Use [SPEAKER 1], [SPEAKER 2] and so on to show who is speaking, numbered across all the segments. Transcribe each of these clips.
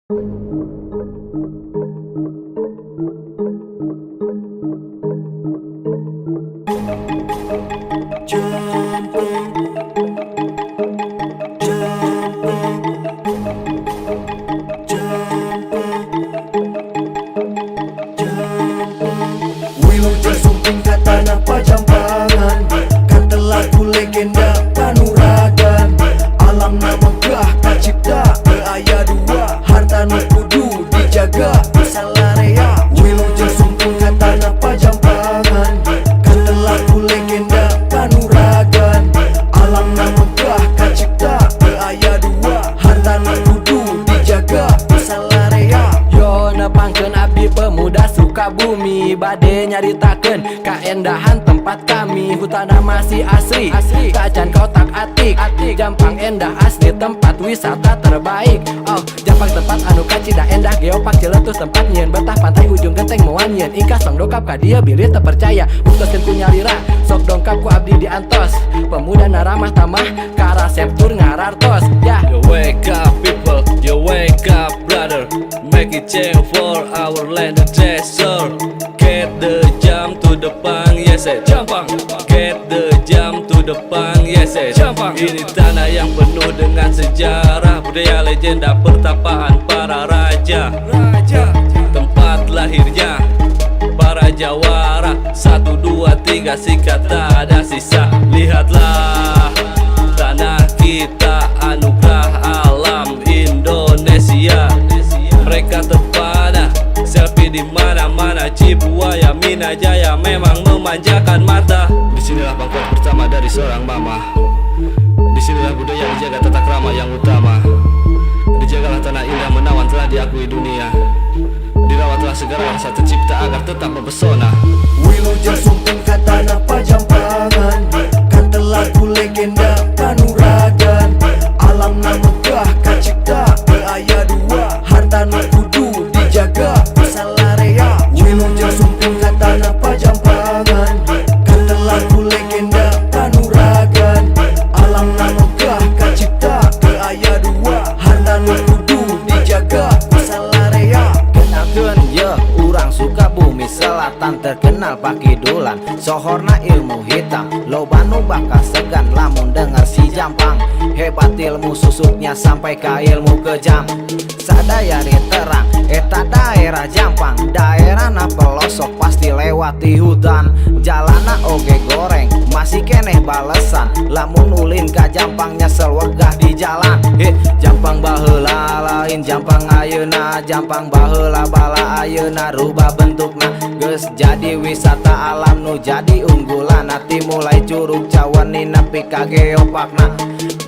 [SPEAKER 1] Wilujeng sumping katana pajampangan, kata lagu legenda Kanuragan. Alam na megah kacipta aya dua, harta nu kudu dijaga salarea. Wilujeng sumping katana pajampangan, kata lagu legenda Kanuragan. Alam na megah kacipta aya dua, harta nu kudu dijaga salarea.
[SPEAKER 2] Yo nepangkeun abdi pemuda Sukabumi, bade nyaritakeun kaendahan tempat kami. Hutana masih asri, tacan kotak atik. Jampang endah asli tempat wisata terbaik. Oh, Jampang tempat anu kacida endah, geopark Ciletus tempat nyieun betah pantai ujung genteng moan nyieun ingkah song dongkap ka dieu bilih terpercaya. Putuskeun ku nyalira sok dongkap ku abdi diantos. Pemuda naramah tamah karasep tur ngarartos. Ya,
[SPEAKER 3] You wake up people, you wake up brother. Make it change for our land and treasure. Get the jump to depan, yes Jampang. Get the jump to depan, yes Jampang. Ini tanah yang penuh dengan sejarah, budaya legenda pertapaan para raja. Tempat lahirnya para jawara. 1, 2, 3 sikat tak ada sisa. Lihatlah tanah kita, anugerah alam Indonesia. Mereka terpana selfie di mana-mana, Cibuaya, Minajaya memang memanjakan mata. Disinilah bangkuan pertama dari seorang mama. Disinilah budaya dijaga, tata krama yang utama. Dijagalah tanah indah menawan telah diakui dunia. Dirawatlah segala rasa tercipta agar tetap mempesona.
[SPEAKER 1] Wilujeng sumping katana pajampangan, kata lagu legenda Kanuragan. Alam na megah kacipta aya dua, harta nu kudu dijaga salarea. Wilujeng sumping katana pajampangan, kata lagu legenda Kanuragan. Alam na megah kacipta aya dua, harta nu kudu dijaga salarea.
[SPEAKER 2] kenalkeun ye urang Sukabumi Selatan, terkenal pakidulan, sohorna ilmu hitam. Loba nu bakal segan lamun denger si Jampang. Hebat ilmu susuknya sampai ka ilmu kejam. Sadayari terang eta daerah Jampang. Daerah na pelosok pasti lewati hutan. Jalana oge goreng masih keneh balesan. Lamun ulin ka Jampang nyesel wegah di jalan. Jampang baheula lain Jampang ayeuna. Jampang baheula bala ayeuna rubah bentukna. Geus jadi wisata alam nu jadi unggulan. Nanti mulai Curug Caweni nepi ka geopakna.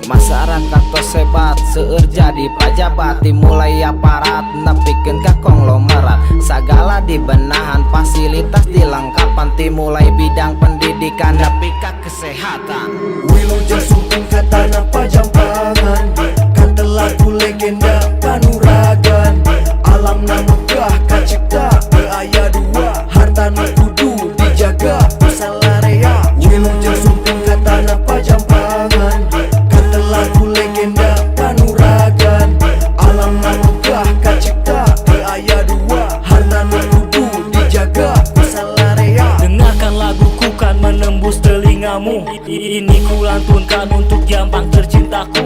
[SPEAKER 2] Masyarakat tos hebat seueur jadi pajabat. Dimulai aparat nepikeun ka konglomerat. Sagala dibenahan fasilitas dilengkapan. Dimulai bidang pendidikan nepi ka kesehatan.
[SPEAKER 1] Wilujeng sumping katana pajampangan, kata lagu legenda Kanuragan. Alam na megah kacipta aya dua, harta nu kudu dijaga salarea. Wilujeng sumping katana pajampangan, kata lagu legenda Kanuragan. Alam na megah kacipta aya dua, harta nu kudu dijaga salarea.
[SPEAKER 4] Dengarkan laguku kan menembus telingamu. Ini kulantunkan untuk Jampang tercintaku,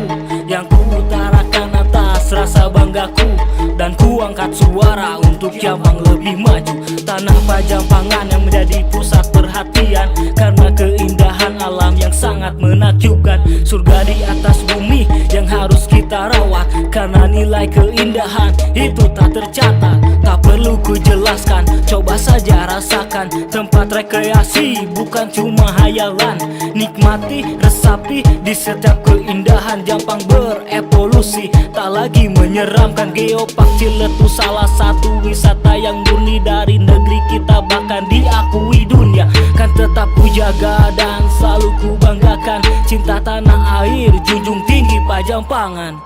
[SPEAKER 4] yang ku utarakan atas rasa banggaku. Dan ku angkat suara untuk Jampang lebih maju. Tanah Pajampangan yang menjadi pusat perhatian, karena keindahan alam yang sangat menakjubkan. Surga di atas bumi yang harus kita rawat, karena nilai keindahan itu tak tercatat. Tak perlu ku jelaskan, coba saja rasakan. Tempat rekreasi bukan cuma hayalan. Nikmati, resapi di setiap keindahan. Jampang berevolusi, tak lagi menyeramkan. Geopark Ciletus salah satu wisata yang murni dari negeri kita, bahkan diakui dunia. Kan tetap ku jaga dan selalu ku banggakan. Cinta tanah air, junjung tinggi Pajampangan.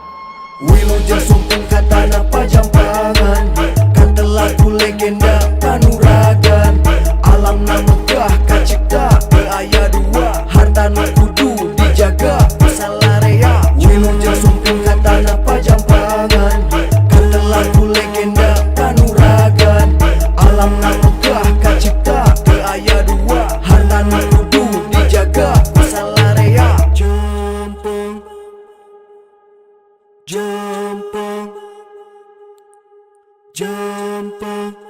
[SPEAKER 1] Wilujeng sumping katana pajampangan, kata lagu legenda Kanuragan. Alam na megah kacipta aya dua, harta nu kudu dijaga salarea. Wilujeng sumping katana pajampangan, kata lagu Jampang.